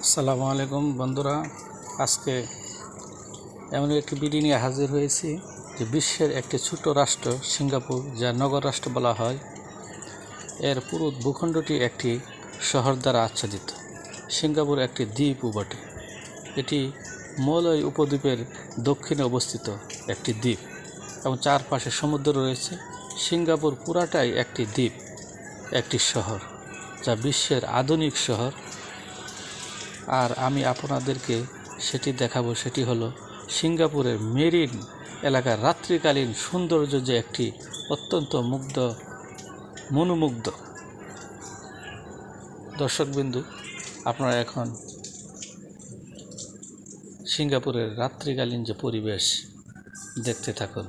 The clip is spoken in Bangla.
আসসালামু আলাইকুম বন্ধুরা, আজকে এমন একটি ভিডিও নিয়ে হাজির হয়েছি যে বিশ্বের একটি ছোট রাষ্ট্র সিঙ্গাপুর, যা নগর রাষ্ট্র বলা হয়, এর পুরো ভূখণ্ডটি একটি শহর দ্বারা আচ্ছাদিত। সিঙ্গাপুর একটি দ্বীপও বটে। এটি মলয় উপদ্বীপের দক্ষিণে অবস্থিত একটি দ্বীপ এবং চারপাশে সমুদ্র রয়েছে। সিঙ্গাপুর পুরাটাই একটি দ্বীপ, একটি শহর, যা বিশ্বের আধুনিক শহর। আর আমি আপনাদেরকে সেটি দেখাবো। সেটি হলো সিঙ্গাপুরের মেরিন এলাকার রাত্রিকালীন সৌন্দর্য, যে একটি অত্যন্ত মনোমুগ্ধ। দর্শকবিন্দু, আপনারা এখন সিঙ্গাপুরের রাত্রিকালীন যে পরিবেশ দেখতে থাকুন।